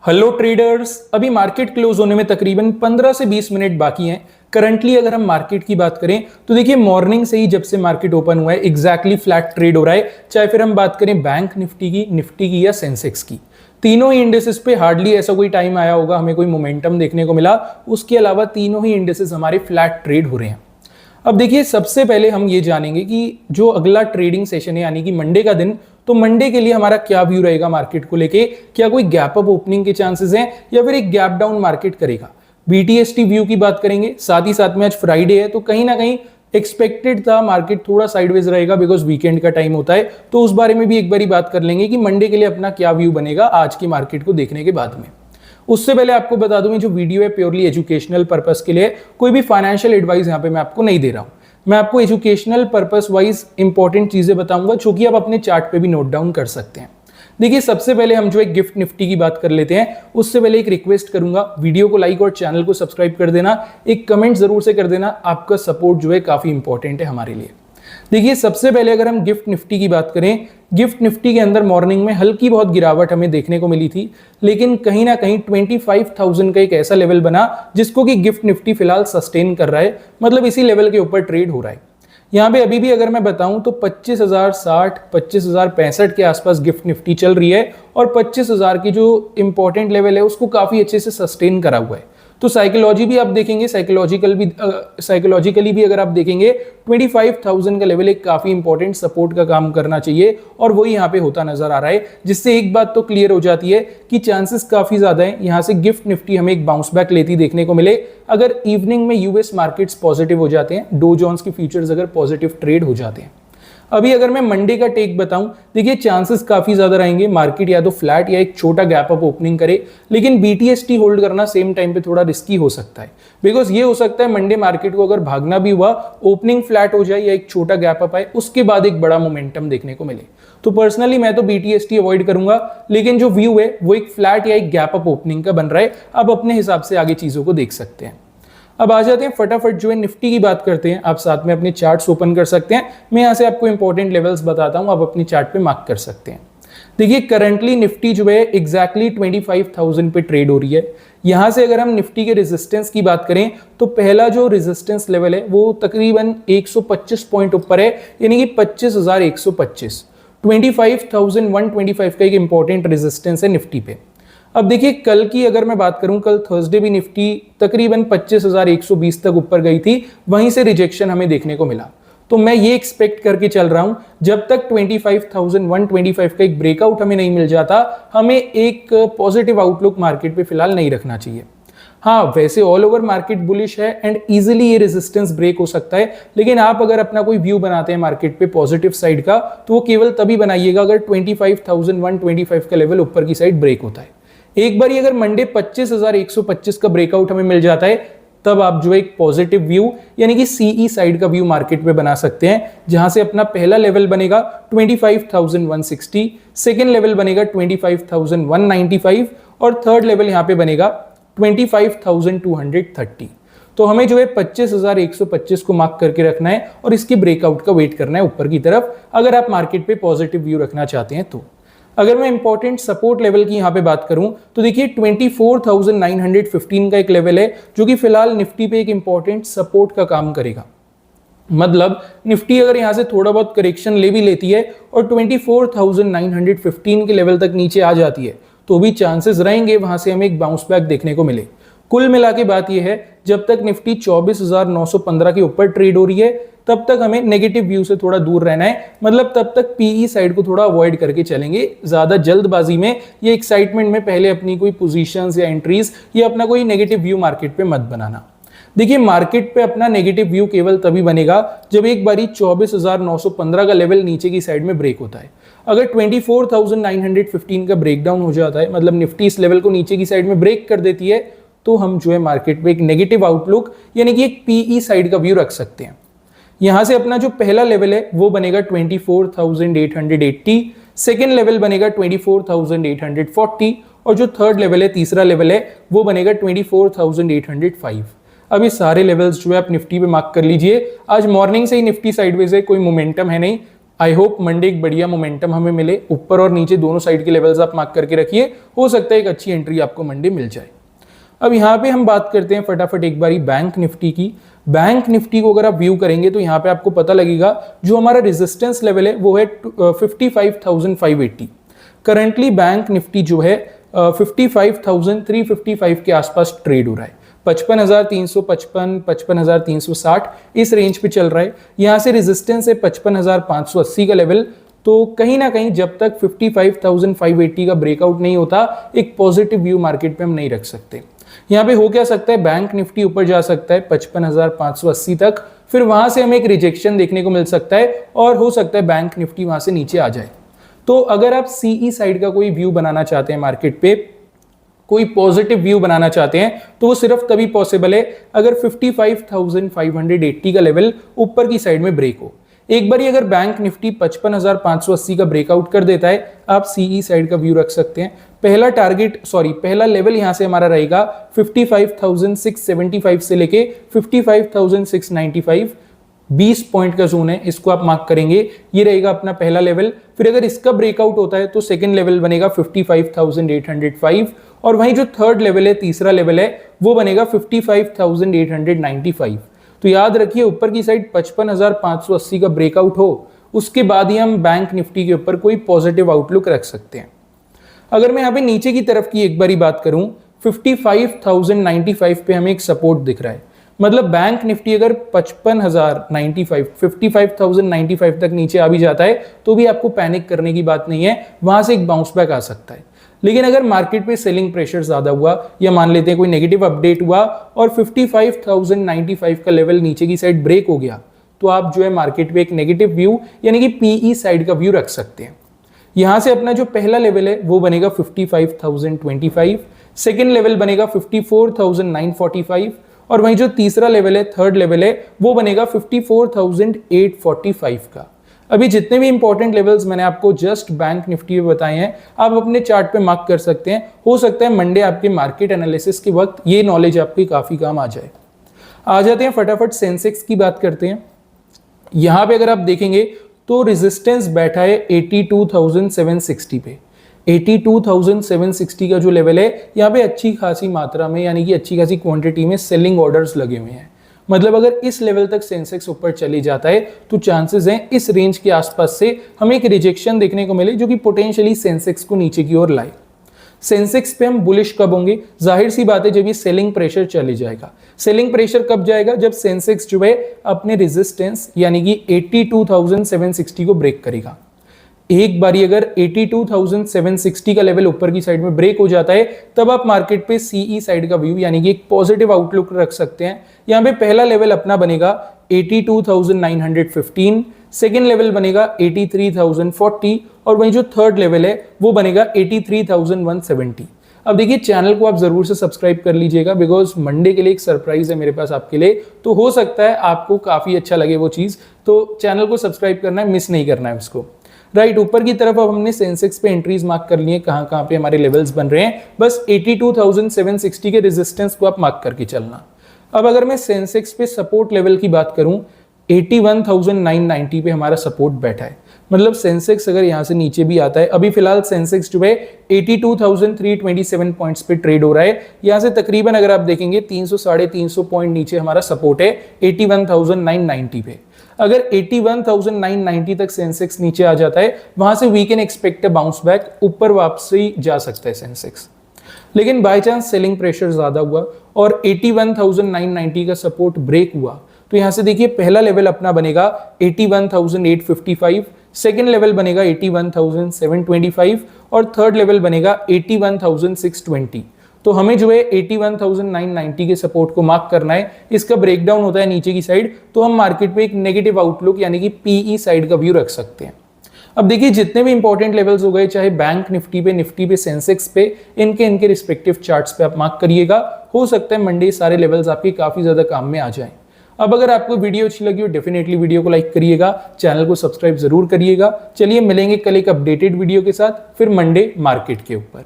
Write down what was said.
Hello traders, अभी market close होने में तकरीबन 15 से 20 मिनट बाकी हैं। करंटली अगर हम मार्केट की बात करें तो देखिए मॉर्निंग से ही जब से मार्केट ओपन हुआ है एग्जैक्टली फ्लैट ट्रेड हो रहा है। चाहे फिर हम बात करें बैंक निफ्टी की या सेंसेक्स की, तीनों ही इंडेसेस पे हार्डली ऐसा कोई टाइम आया होगा हमें कोई मोमेंटम देखने को मिला। उसके अलावा तीनों ही इंडेसेस हमारे फ्लैट ट्रेड हो रहे हैं। अब देखिए सबसे पहले हम ये जानेंगे कि जो अगला ट्रेडिंग सेशन है यानी कि मंडे का दिन, तो मंडे के लिए हमारा क्या व्यू रहेगा मार्केट को लेके। क्या कोई गैप अप ओपनिंग के चांसेस हैं या फिर एक गैप डाउन मार्केट करेगा। बीटीएसटी व्यू की बात करेंगे, साथ ही साथ में आज फ्राइडे है तो कहीं ना कहीं एक्सपेक्टेड था मार्केट थोड़ा साइडवेज रहेगा बिकॉज वीकेंड का टाइम होता है। तो उस बारे में भी एक बारी बात कर लेंगे कि मंडे के लिए अपना क्या व्यू बनेगा आज की मार्केट को देखने के बाद में। उससे पहले आपको बता दूं, जो वीडियो है प्योरली एजुकेशनल पर्पस के लिए, कोई भी फाइनेंशियल एडवाइस यहाँ पे मैं आपको नहीं दे रहा हूं। मैं आपको एजुकेशनल पर्पस वाइज इंपॉर्टेंट चीजें बताऊंगा जो कि आप अपने चार्ट पे भी नोट डाउन कर सकते हैं। देखिए सबसे पहले हम जो एक गिफ्ट निफ्टी की बात कर लेते हैं। उससे पहले एक रिक्वेस्ट करूंगा, वीडियो को लाइक और चैनल को सब्सक्राइब कर देना, एक कमेंट जरूर से कर देना। आपका सपोर्ट जो है काफी इंपॉर्टेंट है हमारे लिए। देखिए सबसे पहले अगर हम गिफ्ट निफ्टी की बात करें, गिफ्ट निफ्टी के अंदर मॉर्निंग में हल्की बहुत गिरावट हमें देखने को मिली थी, लेकिन कहीं ना कहीं 25,000 का एक ऐसा लेवल बना जिसको कि गिफ्ट निफ्टी फिलहाल सस्टेन कर रहा है, मतलब इसी लेवल के ऊपर ट्रेड हो रहा है। यहाँ पे अभी भी अगर मैं बताऊं तो 25,060 25,065 के आसपास गिफ्ट निफ्टी चल रही है और 25,000 की जो इंपॉर्टेंट लेवल है उसको काफी अच्छे से सस्टेन करा हुआ है। तो साइकोलॉजी भी आप देखेंगे, साइकोलॉजिकली भी अगर आप देखेंगे 25,000 का लेवल एक काफी इंपॉर्टेंट सपोर्ट का काम करना चाहिए और वही यहाँ पे होता नजर आ रहा है, जिससे एक बात तो क्लियर हो जाती है कि चांसेस काफी ज्यादा है यहाँ से गिफ्ट निफ्टी हमें एक बाउंस बैक लेती देखने को मिले अगर इवनिंग में यूएस मार्केट्स पॉजिटिव हो जाते हैं, डो जोन्स की फ्यूचर्स अगर पॉजिटिव ट्रेड हो जाते हैं। अभी अगर मैं मंडे का टेक बताऊं, देखिए चांसेस काफी ज्यादा रहेंगे मार्केट या तो फ्लैट या एक छोटा गैप अप ओपनिंग करे, लेकिन बीटीएसटी होल्ड करना सेम टाइम पे थोड़ा रिस्की हो सकता है। बिकॉज ये हो सकता है मंडे मार्केट को अगर भागना भी हुआ, ओपनिंग फ्लैट हो जाए या एक छोटा गैप अप आए, उसके बाद एक बड़ा मोमेंटम देखने को मिले। तो पर्सनली मैं तो बीटीएसटी अवॉइड करूंगा, लेकिन जो व्यू है वो एक फ्लैट या एक गैप अप ओपनिंग का बन रहा है। आप अपने हिसाब से आगे चीजों को देख सकते हैं। अब आ जाते हैं फटाफट जो है निफ्टी की बात करते हैं। आप साथ में अपने चार्ट्स ओपन कर सकते हैं, मैं यहाँ से आपको इंपॉर्टेंट लेवल्स बताता हूँ, आप अपने चार्ट पे मार्क कर सकते हैं। देखिए करंटली निफ्टी जो है एग्जैक्टली 25,000 पे ट्रेड हो रही है। यहाँ से अगर हम निफ्टी के रेजिस्टेंस की बात करें तो पहला जो रेजिस्टेंस लेवल है वो तकरीबन 125 पॉइंट ऊपर है, यानी कि 25,125, 25,125 का एक इंपॉर्टेंट रेजिस्टेंस है निफ्टी पे। अब देखिए कल की अगर मैं बात करूं, कल थर्सडे भी निफ्टी तकरीबन 25,120 तक ऊपर गई थी, वहीं से रिजेक्शन हमें देखने को मिला। तो मैं ये एक्सपेक्ट करके चल रहा हूं जब तक 25,125 का एक ब्रेकआउट हमें नहीं मिल जाता, हमें एक पॉजिटिव आउटलुक मार्केट पे फिलहाल नहीं रखना चाहिए। हाँ वैसे ऑल ओवर मार्केट बुलिश है एंड इजीली ये रेजिस्टेंस ब्रेक हो सकता है, लेकिन आप अगर अपना कोई व्यू बनाते हैं मार्केट पे पॉजिटिव साइड का तो वो केवल तभी बनाइएगा अगर 25,125 का लेवल ऊपर की साइड ब्रेक होता है। एक बार अगर मंडे 25,125 का ब्रेकआउट हमें मिल जाता है, तब आप जो एक पॉजिटिव व्यू यानी कि सीई साइड का व्यू मार्केट में बना सकते हैं, जहां से अपना पहला लेवल बनेगा 25,160, सेकेंड लेवल बनेगा 25,195 और थर्ड लेवल यहां पे बनेगा 25,230। तो हमें जो है 25,125 को मार्क करके रखना है और इसके ब्रेकआउट का वेट करना है ऊपर की तरफ, अगर आप मार्केट पे पॉजिटिव व्यू रखना चाहते हैं तो। अगर मैं इंपॉर्टेंट सपोर्ट लेवल की यहां पे बात करूं तो देखिए 24,915 का एक लेवल है जो कि फिलहाल निफ्टी पे एक इंपॉर्टेंट सपोर्ट का काम करेगा। मतलब निफ्टी अगर यहां से थोड़ा बहुत करेक्शन ले भी लेती है और 24,915 के लेवल तक नीचे आ जाती है, तो भी चांसेस रहेंगे वहां से हमें एक बाउंस बैक देखने को मिले। कुल मिला के बात यह है, जब तक निफ्टी 24,915 के ऊपर ट्रेड हो रही है तब तक हमें नेगेटिव व्यू से थोड़ा दूर रहना है, मतलब तब तक पीई साइड को थोड़ा अवॉइड करके चलेंगे। ज्यादा जल्दबाजी में या एक्साइटमेंट में पहले अपनी कोई पोजीशंस या एंट्रीज या अपना कोई नेगेटिव व्यू मार्केट पे मत बनाना। देखिए मार्केट पे अपना नेगेटिव व्यू केवल तभी बनेगा जब एक बारी 24,915 का लेवल नीचे की साइड में ब्रेक होता है। अगर 24,915 का ब्रेकडाउन हो जाता है, मतलब निफ्टी इस लेवल को नीचे की साइड में ब्रेक कर देती है, तो हम जो है मार्केट पे एक नेगेटिव आउटलुक यानी कि एक पीई साइड का व्यू रख सकते हैं। यहां से अपना जो पहला लेवल है वो बनेगा 24,880, सेकेंड लेवल बनेगा 24,840 और जो थर्ड लेवल है, तीसरा लेवल है, वो बनेगा 24,805। अब ये सारे लेवल्स जो है आप निफ्टी पे मार्क कर लीजिए। आज मॉर्निंग से ही निफ्टी साइडवेज है, कोई मोमेंटम है नहीं, आई होप मंडे एक बढ़िया मोमेंटम हमें मिले, ऊपर और नीचे दोनों साइड के लेवल्स आप मार्क करके रखिए, हो सकता है एक अच्छी एंट्री आपको मंडे मिल जाए। अब यहाँ पे हम बात करते हैं फटाफट एक बारी बैंक निफ्टी की। बैंक निफ्टी को अगर आप व्यू करेंगे तो यहाँ पे आपको पता लगेगा जो हमारा रेजिस्टेंस लेवल है वो है 55,580। करंटली बैंक निफ्टी जो है 55,355 के आसपास ट्रेड हो रहा है। 55,355, 55,360 इस रेंज पे चल रहा है। यहाँ से रेजिस्टेंस है 55,580 का लेवल। तो कहीं ना कहीं जब तक 55,580 का ब्रेकआउट नहीं होता एक पॉजिटिव व्यू मार्केट पे हम नहीं रख सकते। यहाँ पे हो क्या सकता है, बैंक निफ्टी ऊपर जा सकता है 55,580 तक, फिर वहां से हमें एक रिजेक्शन देखने को मिल सकता है और हो सकता है बैंक निफ्टी वहां से नीचे आ जाए। तो अगर आप सीई साइड का कोई व्यू बनाना चाहते हैं मार्केट पे, कोई पॉजिटिव व्यू बनाना चाहते हैं, तो वो सिर्फ तभी पॉसिबल है अगर 55,580 का लेवल ऊपर की साइड में ब्रेक हो। एक बार अगर बैंक निफ्टी 55,580 का ब्रेकआउट कर देता है, आप सीई साइड का व्यू रख सकते हैं। पहला लेवल यहां से हमारा रहेगा 55,675 से लेके 55,695, 20 पॉइंट का जोन है, इसको आप मार्क करेंगे, ये रहेगा अपना पहला लेवल। फिर अगर इसका ब्रेकआउट होता है तो सेकंड लेवल बनेगा 55,805 और वहीं जो थर्ड लेवल है, तीसरा लेवल है, वो बनेगा 55,895। तो याद रखिए ऊपर की साइड 55,580 का ब्रेकआउट हो, उसके बाद ही हम बैंक निफ्टी के ऊपर कोई पॉजिटिव आउटलुक रख सकते हैं। अगर मैं यहाँ पे नीचे की तरफ की एक बारी बात करूं, 55,095 पे हमें एक सपोर्ट दिख रहा है। मतलब बैंक निफ्टी अगर 55,095 तक नीचे आ भी जाता है तो भी आपको पैनिक करने की बात नहीं है, वहां से एक बाउंस बैक आ सकता है। लेकिन अगर मार्केट पे सेलिंग प्रेशर ज्यादा हुआ या मान लेते हैं कोई नेगेटिव अपडेट हुआ और 55,095 का लेवल नीचे की साइड ब्रेक हो गया, तो आप जो है मार्केट पे एक नेगेटिव व्यू यानी कि पीई साइड का व्यू रख सकते हैं। यहां से अपना जो पहला लेवल है वो बनेगा 55,025, सेकेंड लेवल बनेगा 54,945 और वहीं जो तीसरा लेवल है, थर्ड लेवल है, वो बनेगा 54,845 का। अभी जितने भी इंपॉर्टेंट लेवल्स मैंने आपको जस्ट बैंक निफ्टी में बताए हैं, आप अपने चार्ट पे मार्क कर सकते हैं। हो सकता है मंडे आपके मार्केट एनालिसिस के वक्त ये नॉलेज आपकी काफी काम आ जाए। आ जाते हैं फटाफट सेंसेक्स की बात करते हैं। यहां पे अगर आप देखेंगे तो रेजिस्टेंस बैठा है 82,760 पे। 82,760 का जो लेवल है, यहाँ पे अच्छी खासी मात्रा में यानी कि अच्छी खासी क्वांटिटी में सेलिंग ऑर्डर्स लगे हुए हैं। मतलब अगर इस लेवल तक सेंसेक्स ऊपर चली जाता है तो चांसेस हैं इस रेंज के आसपास से हमें एक रिजेक्शन देखने को मिले जो कि पोटेंशियली सेंसेक्स को नीचे की ओर लाए। सेंसेक्स पे हम बुलिश कब होंगे, जाहिर सी बात है जब ये सेलिंग प्रेशर चले जाएगा। सेलिंग प्रेशर कब जाएगा, जब सेंसेक्स जो है अपने रेजिस्टेंस यानी कि 82,760 को ब्रेक करेगा। एक बारी अगर 82,760 का लेवल ऊपर की साइड में ब्रेक हो जाता है, तब आप मार्केट पे सीई साइड का व्यू यानी कि एक पॉजिटिव आउटलुक रख सकते हैं। यहां पे पहला लेवल अपना बनेगा 82,915, सेकेंड लेवल बनेगा 83,040 और वहीं जो थर्ड लेवल है वो बनेगा 83,170। अब देखिए चैनल को आप जरूर से सब्सक्राइब कर लीजिएगा, बिकॉज मंडे के लिए एक सरप्राइज है मेरे पास आपके लिए, तो हो सकता है आपको काफी अच्छा लगे वो चीज, तो चैनल को सब्सक्राइब करना है, मिस नहीं करना है उसको। राइट, ऊपर की तरफ अब हमने सेंसेक्स पे एंट्रीज मार्क कर लिए, कहां पे हमारे लेवल्स बन रहे हैं, बस 82,760 के रेजिस्टेंस को आप मार्क करके चलना। अब अगर मैं सेंसेक्स पे सपोर्ट लेवल की बात करूं, 81,990 पे हमारा सपोर्ट बैठा है। मतलब सेंसेक्स अगर यहां से नीचे भी आता है, अभी फिलहाल सेंसेक्स जो है 82,327 पॉइंट्स पे ट्रेड हो रहा है। यहां से तकरीबन अगर आप देखेंगे 300-350 पॉइंट नीचे हमारा सपोर्ट है 81,990 पे। अगर 81,990 तक सेंसेक्स नीचे आ जाता है, वहां से we can expect a bounce back, ऊपर वापसी जा सकता है सेंसेक्स। लेकिन बाय चांस सेलिंग प्रेशर ज्यादा हुआ और 81,990 का सपोर्ट ब्रेक हुआ, तो यहां से देखिए पहला लेवल अपना बनेगा 81,855, सेकेंड लेवल बनेगा 81,725 और थर्ड लेवल बनेगा 81,620। तो हमें जो है 81,990 के सपोर्ट को मार्क करना है। इसका ब्रेकडाउन होता है नीचे की साइड, तो हम मार्केट पे एक नेगेटिव आउटलुक यानी कि पीई साइड का व्यू रख सकते हैं। अब देखिए जितने भी इंपॉर्टेंट लेवल्स हो गए, चाहे बैंक निफ्टी पे, सेंसेक्स पे, इनके रिस्पेक्टिव चार्ट्स पे आप मार्क करिएगा। हो सकता है मंडे सारे लेवल्स आपके काफी ज्यादा काम में आ जाएं। अब अगर आपको वीडियो अच्छी लगी हो, डेफिनेटली वीडियो को लाइक करिएगा, चैनल को सब्सक्राइब जरूर करिएगा। चलिए मिलेंगे कल एक अपडेटेड वीडियो के साथ, फिर मंडे मार्केट के ऊपर।